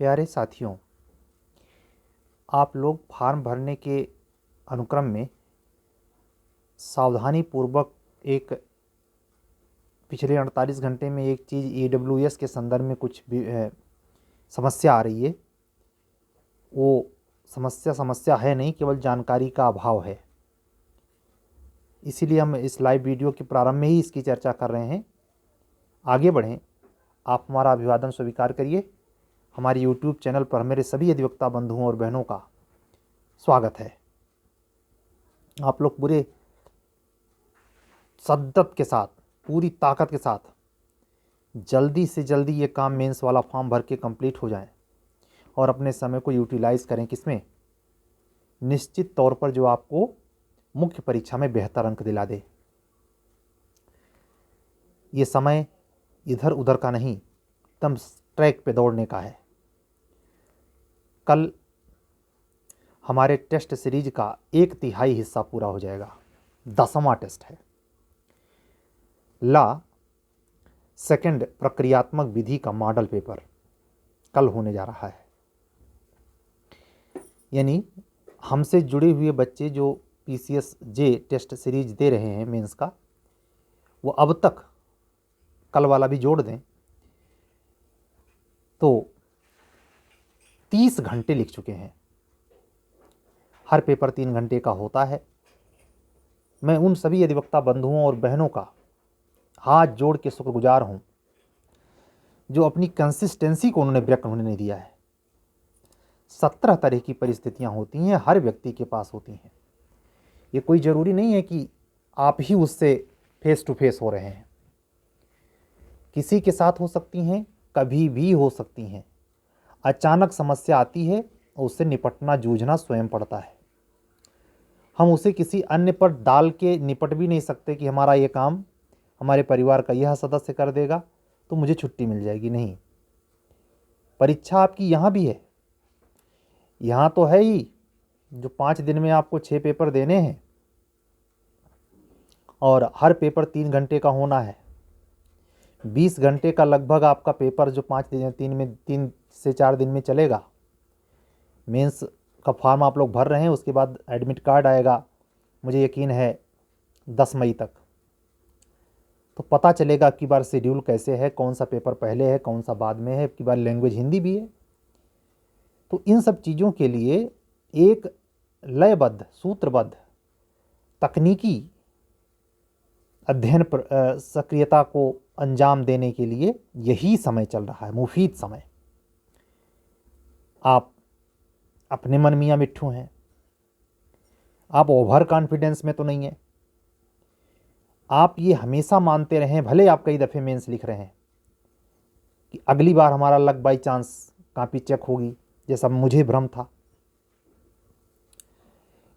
प्यारे साथियों, आप लोग फॉर्म भरने के अनुक्रम में सावधानीपूर्वक एक पिछले 48 घंटे में एक चीज़ EWS के संदर्भ में कुछ भी समस्या आ रही है। वो समस्या है नहीं, केवल जानकारी का अभाव है। इसीलिए हम इस लाइव वीडियो के प्रारंभ में ही इसकी चर्चा कर रहे हैं। आगे बढ़ें, आप हमारा अभिवादन स्वीकार करिए। हमारे YouTube चैनल पर मेरे सभी अधिवक्ता बंधुओं और बहनों का स्वागत है। आप लोग पूरे शद्दत के साथ, पूरी ताकत के साथ जल्दी से जल्दी ये काम मेंस वाला फॉर्म भर के कंप्लीट हो जाए और अपने समय को यूटिलाइज़ करें। किसमें? निश्चित तौर पर जो आपको मुख्य परीक्षा में बेहतर अंक दिला दे। ये समय इधर उधर का नहीं, एकदम ट्रैक पे दौड़ने का है। कल हमारे टेस्ट सीरीज का 1/3 हिस्सा पूरा हो जाएगा। 10वां टेस्ट है। लॉ सेकंड प्रक्रियात्मक विधि का मॉडल पेपर कल होने जा रहा है। यानी हमसे जुड़े हुए बच्चे जो PCSJ टेस्ट सीरीज दे रहे हैं मेंस का, वो अब तक कल वाला भी जोड़ दें तो 30 घंटे लिख चुके हैं। हर पेपर 3 घंटे का होता है। मैं उन सभी अधिवक्ता बंधुओं और बहनों का हाथ जोड़ के शुक्रगुजार हूँ जो अपनी कंसिस्टेंसी को उन्होंने ब्रेक होने नहीं दिया है। 17 तरह की परिस्थितियाँ होती हैं, हर व्यक्ति के पास होती हैं। ये कोई ज़रूरी नहीं है कि आप ही उससे फेस टू फेस हो रहे हैं। किसी के साथ हो सकती हैं, कभी भी हो सकती हैं। अचानक समस्या आती है और उससे निपटना, जूझना स्वयं पड़ता है। हम उसे किसी अन्य पर डाल के निपट भी नहीं सकते कि हमारा ये काम हमारे परिवार का यह सदस्य कर देगा तो मुझे छुट्टी मिल जाएगी। नहीं, परीक्षा आपकी यहाँ भी है। यहाँ तो है ही जो 5 दिन में आपको 6 पेपर देने हैं और हर पेपर 3 घंटे का होना है। 20 घंटे का लगभग आपका पेपर जो 3 से 4 दिन में चलेगा। मेंस का फॉर्म आप लोग भर रहे हैं, उसके बाद एडमिट कार्ड आएगा, मुझे यकीन है 10 मई तक। तो पता चलेगा कि बार शेड्यूल कैसे है, कौन सा पेपर पहले है, कौन सा बाद में है, कि बार लैंग्वेज हिंदी भी है। तो इन सब चीज़ों के लिए एक लयबद्ध, सूत्रबद्ध, तकनीकी अध्ययन सक्रियता को अंजाम देने के लिए यही समय चल रहा है, मुफीद समय। आप अपने मन मियाँ मिट्ठू हैं, आप ओवर कॉन्फिडेंस में तो नहीं हैं। आप ये हमेशा मानते रहें, भले आप कई दफ़े मेंस लिख रहे हैं, कि अगली बार हमारा luck by chance copy check होगी, जैसा मुझे भ्रम था।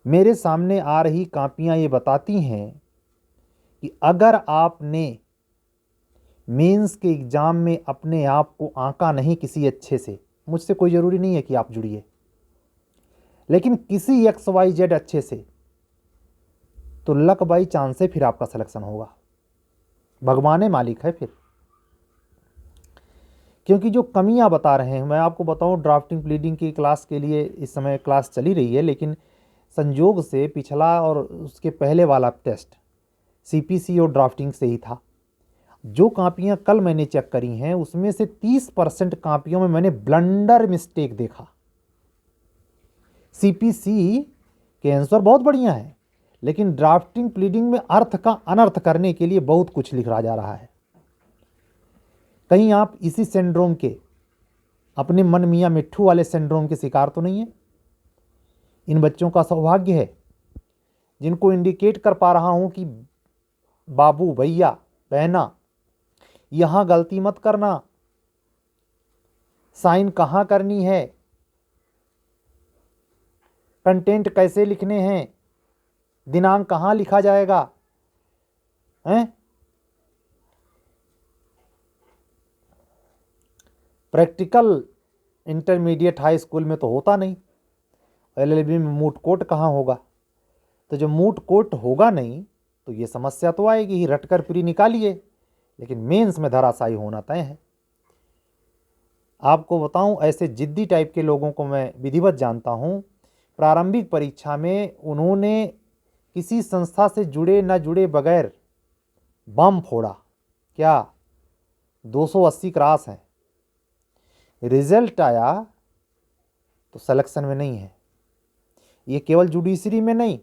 मेरे सामने आ रही कॉपियाँ ये बताती हैं कि अगर आपने मेंस के एग्ज़ाम में अपने आप को आंका नहीं किसी अच्छे से, मुझसे कोई ज़रूरी नहीं है कि आप जुड़िए, लेकिन किसी XYZ अच्छे से, तो लक बाई चांस से फिर आपका सिलेक्शन होगा। भगवान मालिक है फिर। क्योंकि जो कमियां बता रहे हैं, मैं आपको बताऊं, ड्राफ्टिंग प्लीडिंग की क्लास के लिए इस समय क्लास चली रही है, लेकिन संजोग से पिछला और उसके पहले वाला टेस्ट CPC और ड्राफ्टिंग से ही था। जो कापियां कल मैंने चेक करी हैं उसमें से 30% कापियों में मैंने ब्लंडर मिस्टेक देखा। CPC के आंसर बहुत बढ़िया है, लेकिन ड्राफ्टिंग प्लीडिंग में अर्थ का अनर्थ करने के लिए बहुत कुछ लिखा जा रहा है। कहीं आप इसी सिंड्रोम के, अपने मन मियाँ मिट्ठू वाले सिंड्रोम के शिकार तो नहीं है? इन बच्चों का सौभाग्य है जिनको इंडिकेट कर पा रहा हूं कि बाबू, भैया, बहना, यहां गलती मत करना, साइन कहां करनी है, कंटेंट कैसे लिखने हैं, दिनांक कहां लिखा जाएगा, हैं? प्रैक्टिकल इंटरमीडिएट हाई स्कूल में तो होता नहीं। LLB में मूट कोर्ट कहाँ होगा? तो जब मूट कोर्ट होगा नहीं तो ये समस्या तो आएगी ही, रटकर पूरी निकालिए, लेकिन मेंस में धराशायी होना तय है। आपको बताऊं, ऐसे जिद्दी टाइप के लोगों को मैं विधिवत जानता हूं। प्रारंभिक परीक्षा में उन्होंने किसी संस्था से जुड़े न जुड़े बगैर बम फोड़ा। क्या 280 क्रॉस है, रिजल्ट आया तो सिलेक्शन में नहीं है। ये केवल जुडिशरी में नहीं,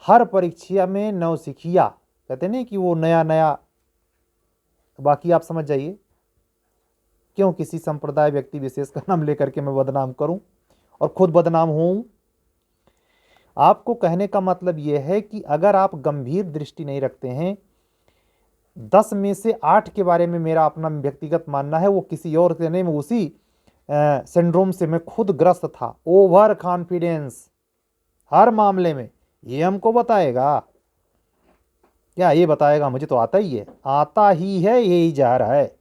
हर परीक्षा में नौसिखिया कहते नहीं कि वो नया नया। बाकी आप समझ जाइए, क्यों किसी संप्रदाय व्यक्ति विशेष का नाम लेकर के मैं बदनाम करूं और खुद बदनाम हूं। आपको कहने का मतलब यह है कि अगर आप गंभीर दृष्टि नहीं रखते हैं, 10 में से 8 के बारे में मेरा अपना व्यक्तिगत मानना है, वो किसी और से नहीं, मैं उसी सिंड्रोम से मैं खुद ग्रस्त था। ओवर कॉन्फिडेंस हर मामले में। ये हमको बताएगा क्या? ये बताएगा मुझे तो आता ही है, आता ही है, यही जा रहा है।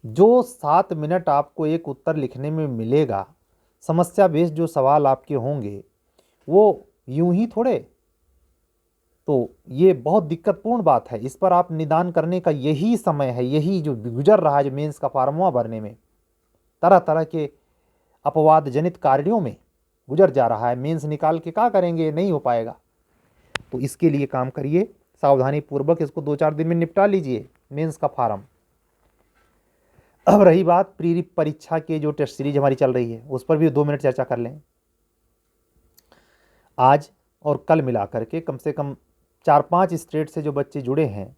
जो 7 मिनट आपको एक उत्तर लिखने में मिलेगा, समस्या बेस्ड जो सवाल आपके होंगे वो यूं ही थोड़े। तो ये बहुत दिक्कतपूर्ण बात है, इस पर आप निदान करने का यही समय है। यही जो गुजर रहा है, जो मेंस का फार्मूला भरने में तरह तरह के अपवाद जनित कार्यों में गुजर जा रहा है, मेंस निकाल के क्या करेंगे? नहीं हो पाएगा। तो इसके लिए काम करिए, सावधानी पूर्वक इसको 2-4 दिन में निपटा लीजिए, मेंस का फार्म। अब रही बात प्री परीक्षा के जो टेस्ट सीरीज हमारी चल रही है, उस पर भी 2 मिनट चर्चा कर लें। आज और कल मिलाकर के कम से कम 4-5 स्टेट से जो बच्चे जुड़े हैं,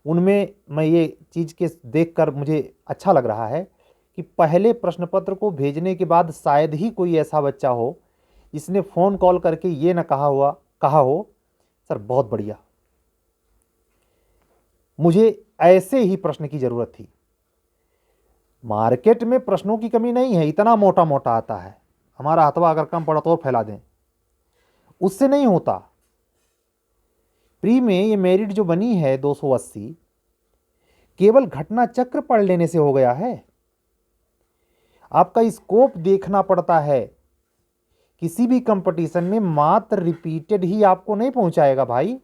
उनमें मैं ये चीज़ के देखकर मुझे अच्छा लग रहा है कि पहले प्रश्न पत्र को भेजने के बाद शायद ही कोई ऐसा बच्चा हो जिसने फ़ोन कॉल करके ये ना कहा हो सर बहुत बढ़िया, मुझे ऐसे ही प्रश्न की ज़रूरत थी। मार्केट में प्रश्नों की कमी नहीं है, इतना मोटा मोटा आता है, हमारा हथवा अगर कम पड़ा तो और फैला दें, उससे नहीं होता। प्री में ये मेरिट जो बनी है 280, केवल घटना चक्र पढ़ लेने से हो गया है। आपका स्कोप देखना पड़ता है। किसी भी कंपटीशन में मात्र रिपीटेड ही आपको नहीं पहुंचाएगा भाई।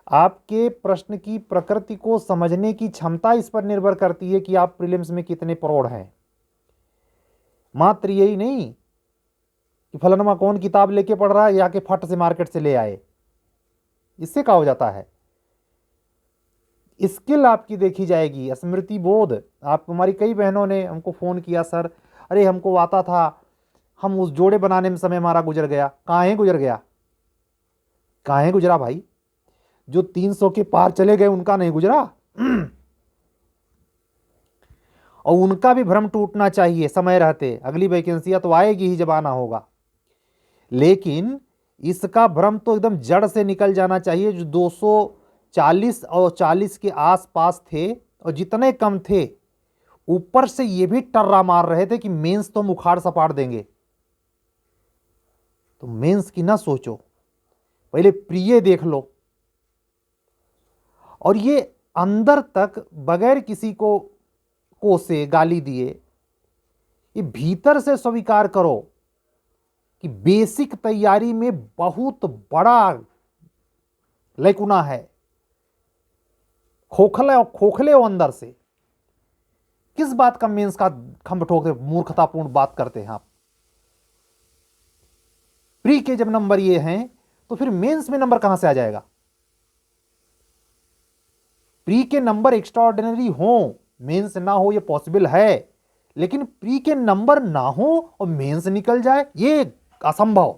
आपके प्रश्न की प्रकृति को समझने की क्षमता इस पर निर्भर करती है कि आप प्रीलिम्स में कितने प्रौढ़ हैं। मात्र यही नहीं कि फलानमा कौन किताब लेके पढ़ रहा है या कि फट से मार्केट से ले आए, इससे क्या हो जाता है। स्किल आपकी देखी जाएगी, स्मृति बोध। आप, हमारी कई बहनों ने हमको फ़ोन किया, सर अरे हमको आता था, हम उस जोड़े बनाने में समय हमारा गुजर गया। काहे गुजर गया? काहे गुजरा भाई? जो 300 के पार चले गए उनका नहीं गुजरा। और उनका भी भ्रम टूटना चाहिए समय रहते। अगली वैकेंसियां तो आएगी ही जब आना होगा, लेकिन इसका भ्रम तो एकदम जड़ से निकल जाना चाहिए। जो 240 और 40 के आसपास थे और जितने कम थे, ऊपर से ये भी टर्रा मार रहे थे कि मेंस तो हम उखाड़ सपाड़ देंगे। तो मेंस की ना सोचो, पहले प्रिय देख लो। और ये अंदर तक बगैर किसी को से गाली दिए, ये भीतर से स्वीकार करो कि बेसिक तैयारी में बहुत बड़ा लैकुना है। खोखले हो अंदर से। किस बात का मेंस का खंभ ठोकते मूर्खतापूर्ण बात करते हैं आप। प्री के जब नंबर ये हैं तो फिर मेंस में नंबर कहां से आ जाएगा? प्री के नंबर एक्स्ट्रा ऑर्डिनरी हो, मेंस ना हो, ये पॉसिबल है, लेकिन प्री के नंबर ना हो और मेंस निकल जाए, ये असंभव।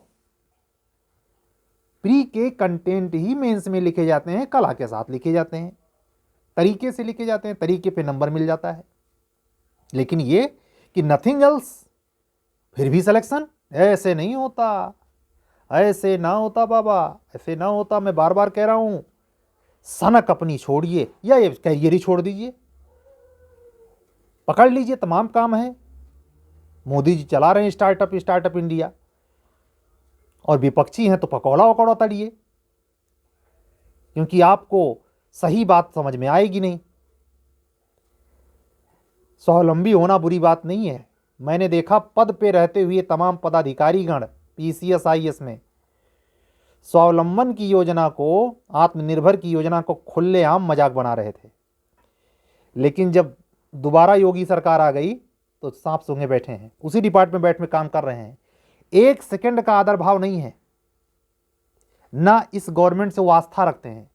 प्री के कंटेंट ही मेंस में लिखे जाते हैं, कला के साथ लिखे जाते हैं, तरीके से लिखे जाते हैं, तरीके पे नंबर मिल जाता है। लेकिन ये कि नथिंग एल्स फिर भी सिलेक्शन, ऐसे नहीं होता, ऐसे ना होता बाबा, ऐसे ना होता। मैं बार बार कह रहा हूं, सनक अपनी छोड़िए या ये कैरियर ही छोड़ दीजिए, पकड़ लीजिए, तमाम काम है। मोदी जी चला रहे हैं स्टार्टअप इंडिया, और विपक्षी हैं तो पकौड़ा वकौड़ा तड़िए, क्योंकि आपको सही बात समझ में आएगी नहीं। स्वावलंबी होना बुरी बात नहीं है। मैंने देखा पद पे रहते हुए तमाम पदाधिकारीगण PCS IAS में स्वावलंबन की योजना को, आत्मनिर्भर की योजना को खुलेआम मजाक बना रहे थे। लेकिन जब दोबारा योगी सरकार आ गई तो सांप सूंघे बैठे हैं, उसी डिपार्टमेंट में काम कर रहे हैं। एक सेकंड का आदर भाव नहीं है, ना इस गवर्नमेंट से वो आस्था रखते हैं,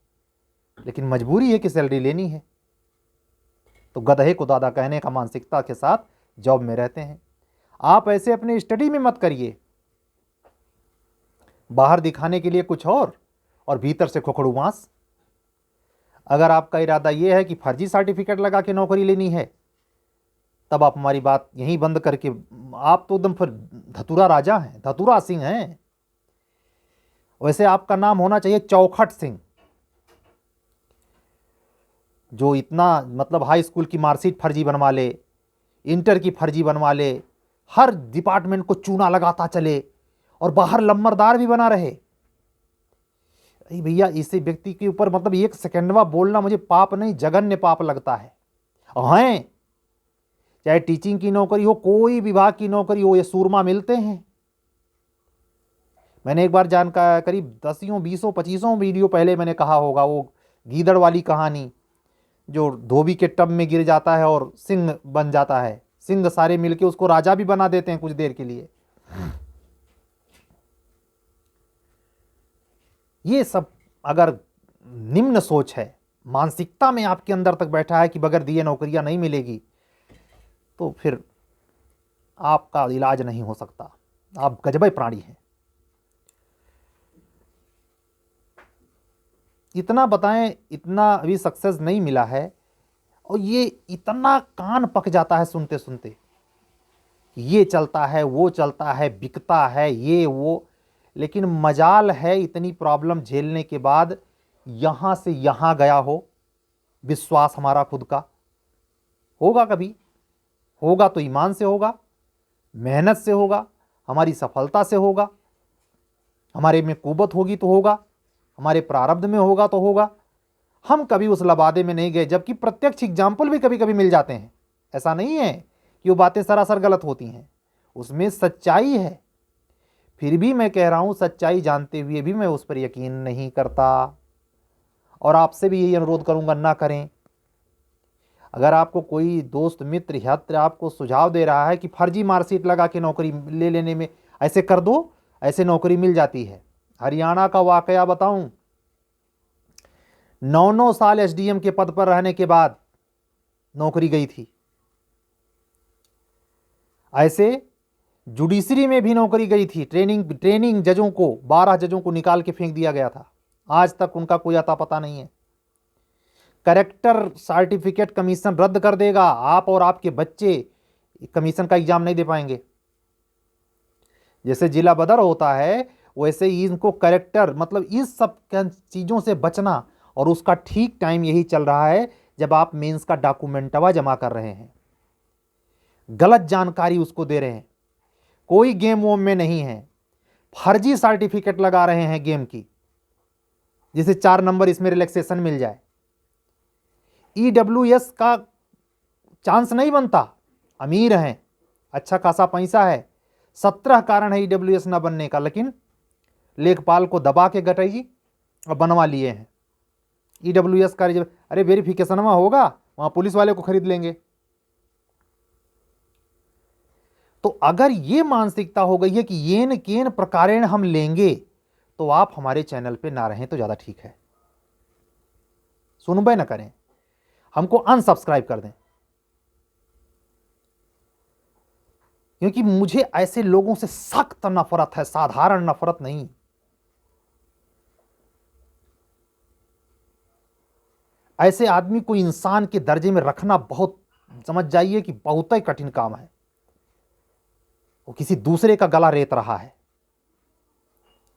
लेकिन मजबूरी है कि सैलरी लेनी है, तो गधे को दादा कहने का मानसिकता के साथ जॉब में रहते हैं। आप ऐसे अपने स्टडी में मत करिए, बाहर दिखाने के लिए कुछ और भीतर से खोखड़ू मांस। अगर आपका इरादा यह है कि फर्जी सर्टिफिकेट लगा के नौकरी लेनी है, तब आप हमारी बात यहीं बंद करके, आप तो एकदम फिर धतूरा राजा हैं, धतूरा सिंह हैं। वैसे आपका नाम होना चाहिए चौखट सिंह, जो इतना मतलब हाई स्कूल की मार्कशीट फर्जी बनवा ले, इंटर की फर्जी बनवा ले, हर डिपार्टमेंट को चूना लगाता चले और बाहर लम्बरदार भी बना रहे। भैया, इसी व्यक्ति के ऊपर मतलब एक सेकंडवा बोलना मुझे पाप नहीं, जघन्य पाप लगता है। हैं, चाहे टीचिंग की नौकरी हो, कोई विभाग की नौकरी हो, ये सूरमा मिलते हैं। मैंने एक बार जानकार करीब 10 20 25 वीडियो पहले मैंने कहा होगा, वो गीदड़ वाली कहानी, जो धोबी के टब में गिर जाता है और सिंह बन जाता है, सिंह सारे मिलके उसको राजा भी बना देते हैं कुछ देर के लिए। ये सब अगर निम्न सोच है, मानसिकता में आपके अंदर तक बैठा है कि बगैर दिए नौकरियां नहीं मिलेगी, तो फिर आपका इलाज नहीं हो सकता। आप गजबे प्राणी हैं। इतना बताएं, इतना अभी सक्सेस नहीं मिला है, और ये इतना कान पक जाता है सुनते सुनते, ये चलता है, वो चलता है, बिकता है, ये वो। लेकिन मजाल है इतनी प्रॉब्लम झेलने के बाद यहां से यहां गया हो। विश्वास हमारा खुद का होगा, कभी होगा तो ईमान से होगा, मेहनत से होगा, हमारी सफलता से होगा, हमारे में कुव्वत होगी तो होगा, हमारे प्रारब्ध में होगा तो होगा। हम कभी उस लबादे में नहीं गए, जबकि प्रत्यक्ष एग्जाम्पल भी कभी कभी मिल जाते हैं। ऐसा नहीं है कि वो बातें सरासर गलत होती हैं, उसमें सच्चाई है। फिर भी मैं कह रहा हूं, सच्चाई जानते हुए भी मैं उस पर यकीन नहीं करता, और आपसे भी यही अनुरोध करूंगा, ना करें। अगर आपको कोई दोस्त मित्र हित्र आपको सुझाव दे रहा है कि फर्जी मार्कशीट लगा के नौकरी ले लेने में ऐसे कर दो, ऐसे नौकरी मिल जाती है। हरियाणा का वाकया बताऊं, 9 साल एसडीएम के पद पर रहने के बाद नौकरी गई थी। ऐसे जुडिशरी में भी नौकरी गई थी। ट्रेनिंग जजों को, 12 जजों को निकाल के फेंक दिया गया था। आज तक उनका कोई अता पता नहीं है। कैरेक्टर सर्टिफिकेट कमीशन रद्द कर देगा, आप और आपके बच्चे कमीशन का एग्जाम नहीं दे पाएंगे। जैसे जिला बदर होता है, वैसे ही इनको कैरेक्टर, मतलब इस सब चीजों से बचना, और उसका ठीक टाइम यही चल रहा है जब आप मेंस का डॉक्यूमेंटवा जमा कर रहे हैं, गलत जानकारी उसको दे रहे हैं, कोई गेम वोम में नहीं है, फर्जी सर्टिफिकेट लगा रहे हैं गेम की, जिसे 4 नंबर इसमें रिलैक्सेशन मिल जाए। ईडब्ल्यूएस का चांस नहीं बनता। अमीर हैं, अच्छा खासा पैसा है, 17 कारण है ईडब्ल्यूएस ना बनने का, लेकिन लेखपाल को दबा के गटई और बनवा लिए हैं। ईडब्ल्यूएस का अरे वेरिफिकेशन में होगा, वहां पुलिस वाले को खरीद लेंगे। तो अगर ये मानसिकता हो गई है कि येन केन प्रकारेण हम लेंगे, तो आप हमारे चैनल पे ना रहें तो ज्यादा ठीक है। सुनबे ना करें, हमको अनसब्सक्राइब कर दें, क्योंकि मुझे ऐसे लोगों से सख्त नफरत है, साधारण नफरत नहीं। ऐसे आदमी को इंसान के दर्जे में रखना बहुत, समझ जाइए कि बहुत ही कठिन काम है। वो किसी दूसरे का गला रेत रहा है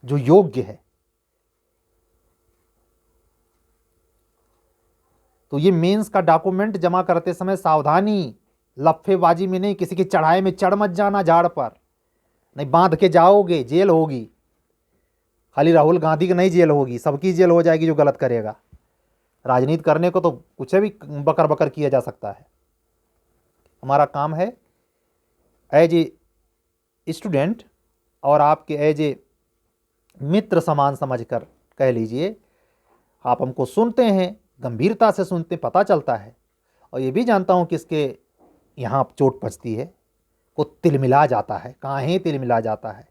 जो योग्य है। तो ये मेंस का डॉक्यूमेंट जमा करते समय सावधानी, लफ्फेबाजी में नहीं, किसी के चढ़ाए में चढ़ मत जाना झाड़ पर, नहीं बांध के जाओगे, जेल होगी। खाली राहुल गांधी की नहीं जेल होगी, सबकी जेल हो जाएगी जो गलत करेगा। राजनीति करने को तो कुछ भी बकर बकर किया जा सकता है। हमारा काम है एज ए स्टूडेंट और आपके एज ए मित्र समान समझकर कह लीजिए। आप हमको सुनते हैं, गंभीरता से सुनते, पता चलता है, और ये भी जानता हूँ कि इसके यहाँ चोट पचती है, को तिलमिला जाता है, काहे तिलमिला जाता है,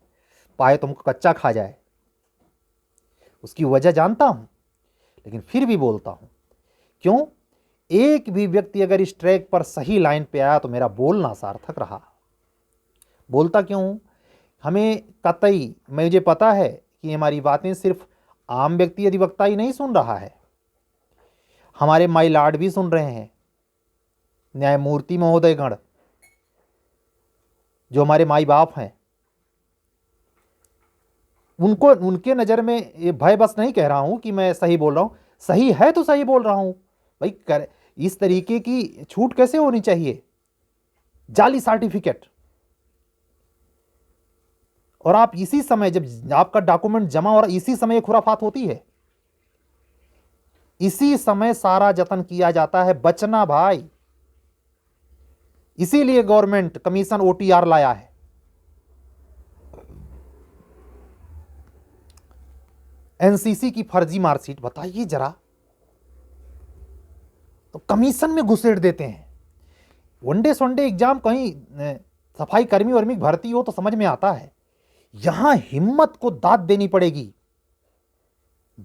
पाए तुमको कच्चा खा जाए, उसकी वजह जानता हूँ, लेकिन फिर भी बोलता हूँ। क्यों? एक भी व्यक्ति अगर इस ट्रैक पर सही लाइन पे आया तो मेरा बोलना सार्थक रहा। बोलता क्यों हूँ? हमें कतई, मुझे पता है कि हमारी बातें सिर्फ आम व्यक्ति अधिवक्ता ही नहीं सुन रहा है, हमारे माई लॉर्ड भी सुन रहे हैं, न्यायमूर्ति महोदयगण जो हमारे माई बाप हैं, उनको, उनके नज़र में ये भय बस नहीं कह रहा हूं कि मैं सही बोल रहा हूं, सही है तो सही बोल रहा हूं भाई। इस तरीके की छूट कैसे होनी चाहिए? जाली सर्टिफिकेट, और आप इसी समय जब आपका डॉक्यूमेंट जमा और इसी समय ये खुराफात होती है, इसी समय सारा जतन किया जाता है बचना भाई। इसीलिए गवर्नमेंट कमीशन ओटीआर लाया है। एनसीसी की फर्जी मार्कशीट, बताइए जरा, तो कमीशन में घुसेड़ देते हैं। वनडे संडे एग्जाम कहीं सफाई कर्मी वर्मी भर्ती हो तो समझ में आता है, यहां हिम्मत को दाद देनी पड़ेगी।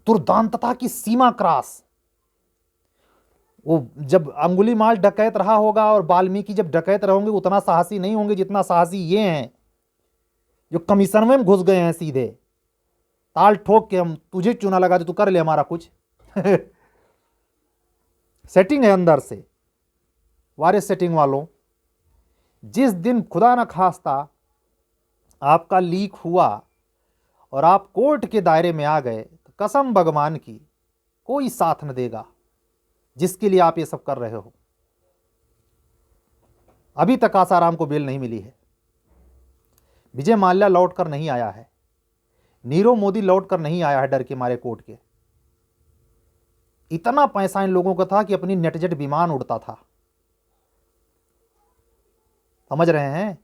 दुर्दांतता की सीमा क्रॉस। वो जब अंगुलीमाल डकैत रहा होगा और वाल्मीकि जब डकैत रहोगे उतना साहसी नहीं होंगे जितना साहसी ये हैं जो कमीशन में घुस गए हैं सीधे। ताल ठोक के हम तुझे चुना लगा दे, तू कर ले हमारा कुछ। सेटिंग है अंदर से। वारे सेटिंग वालों, जिस दिन खुदा न खास्ता आपका लीक हुआ और आप कोर्ट के दायरे में आ गए तो कसम भगवान की कोई साथ न देगा जिसके लिए आप ये सब कर रहे हो। अभी तक आसाराम को बेल नहीं मिली है, विजय माल्या लौट कर नहीं आया है, नीरव मोदी लौट कर नहीं आया है डर के मारे कोर्ट के। इतना पैसा इन लोगों का था कि अपनी नेटजेट विमान उड़ता था। समझ रहे हैं?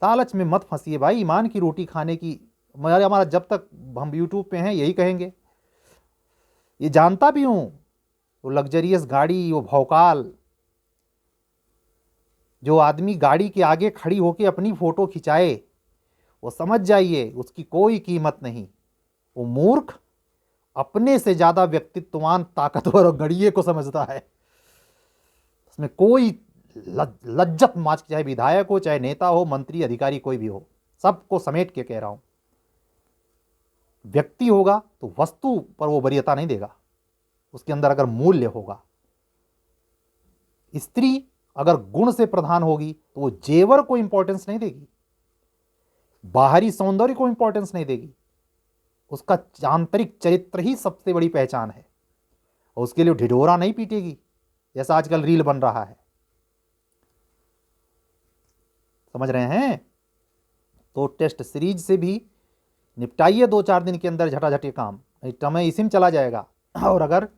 लालच में मत फंसिए भाई, ईमान की रोटी खाने की। हमारा जब तक हम यूट्यूब पे हैं यही कहेंगे। ये जानता भी हूं, वो लग्जरियस गाड़ी, वो भौकाल, जो आदमी गाड़ी के आगे खड़ी होकर अपनी फोटो खिंचाए, वो समझ जाइए उसकी कोई कीमत नहीं। वो मूर्ख अपने से ज्यादा व्यक्तित्ववान, ताकतवर और गड़िए को समझता है। उसमें कोई लज्जत माच, चाहे विधायक हो, चाहे नेता हो, मंत्री, अधिकारी, कोई भी हो, सबको समेट के कह रहा हूं। व्यक्ति होगा तो वस्तु पर वो वरीयता नहीं देगा, उसके अंदर अगर मूल्य होगा। स्त्री अगर गुण से प्रधान होगी तो वो जेवर को इंपॉर्टेंस नहीं देगी, बाहरी सौंदर्य को इंपॉर्टेंस नहीं देगी, उसका आंतरिक चरित्र ही सबसे बड़ी पहचान है। और उसके लिए ढिढोरा नहीं पीटेगी जैसा आजकल रील बन रहा है। समझ रहे हैं? तो टेस्ट सीरीज से भी निपटाइए 2-4 दिन के अंदर झटाझटी काम, नहीं समय इसी में चला जाएगा। और अगर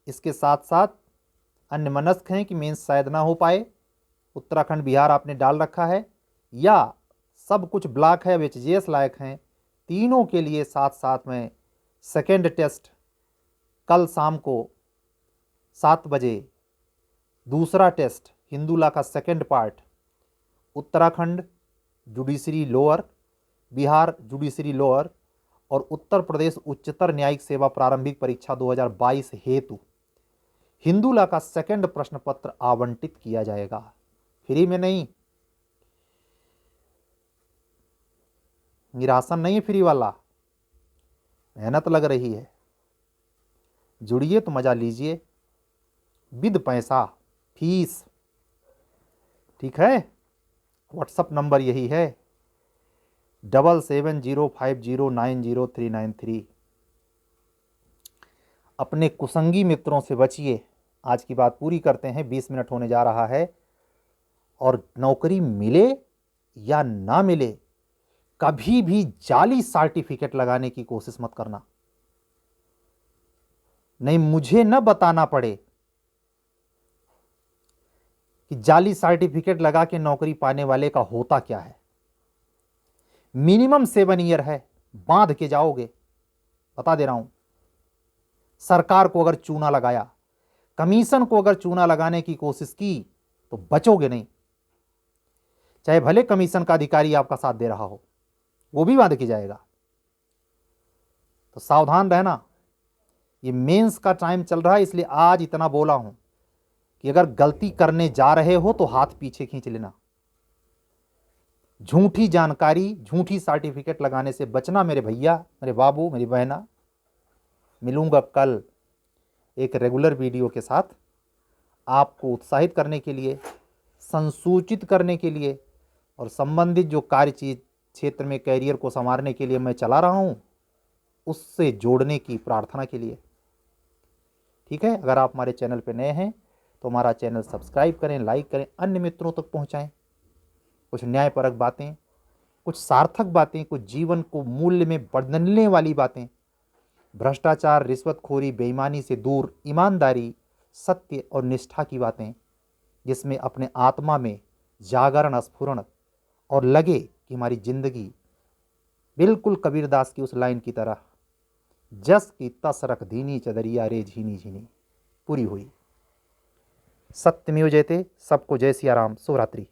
इसके साथ साथ अन्य मनस्क हैं कि मेंस शायद ना हो पाए, उत्तराखंड बिहार आपने डाल रखा है, या सब कुछ ब्लॉक है, एचजीएस लायक हैं, तीनों के लिए साथ साथ में सेकेंड टेस्ट कल शाम को 7 बजे, दूसरा टेस्ट हिंदू लॉ का second part, Uttarakhand judiciary lower, Bihar judiciary lower और उत्तर प्रदेश उच्चतर न्यायिक सेवा प्रारंभिक परीक्षा 2022 हेतु हिंदू लॉ का सेकेंड प्रश्न पत्र आवंटित किया जाएगा। फ्री में नहीं, निरासन नहीं है फ्री वाला, मेहनत लग रही है। जुड़िए तो मजा लीजिए, विद पैसा, फीस। ठीक है? व्हाट्सअप नंबर यही है 7705090393। अपने कुसंगी मित्रों से बचिए। आज की बात पूरी करते हैं, 20 मिनट होने जा रहा है। और नौकरी मिले या ना मिले, कभी भी जाली सर्टिफिकेट लगाने की कोशिश मत करना। नहीं, मुझे न बताना पड़े कि जाली सर्टिफिकेट लगा के नौकरी पाने वाले का होता क्या है। मिनिमम 7 ईयर है, बांध के जाओगे, बता दे रहा हूं। सरकार को अगर चूना लगाया, कमीशन को अगर चूना लगाने की कोशिश की तो बचोगे नहीं। चाहे भले कमीशन का अधिकारी आपका साथ दे रहा हो, वो भी बांध के जाएगा। तो सावधान रहना। ये मेंस का टाइम चल रहा है, इसलिए आज इतना बोला हूं कि अगर गलती करने जा रहे हो तो हाथ पीछे खींच लेना। झूठी जानकारी, झूठी सर्टिफिकेट लगाने से बचना मेरे भैया, मेरे बाबू, मेरी बहना। मिलूंगा कल एक रेगुलर वीडियो के साथ, आपको उत्साहित करने के लिए, संसूचित करने के लिए और संबंधित जो कार्य क्षेत्र में कैरियर को संवारने के लिए मैं चला रहा हूं, उससे जोड़ने की प्रार्थना के लिए। ठीक है, अगर आप हमारे चैनल पर नए हैं तो हमारा चैनल सब्सक्राइब करें, लाइक करें, अन्य मित्रों तक पहुंचाएं। कुछ न्यायपरक बातें, कुछ सार्थक बातें, कुछ जीवन को मूल्य में बदलने वाली बातें, भ्रष्टाचार, रिश्वतखोरी, बेईमानी से दूर, ईमानदारी, सत्य और निष्ठा की बातें, जिसमें अपने आत्मा में जागरण, स्फुरण और लगे कि हमारी जिंदगी बिल्कुल कबीरदास की उस लाइन की तरह, जस की तस रख दीनी चदरिया रे झीनी झीनी, पूरी हुई। सत्यमेव जयते। सबको जय सिया राम। शुभ रात्रि।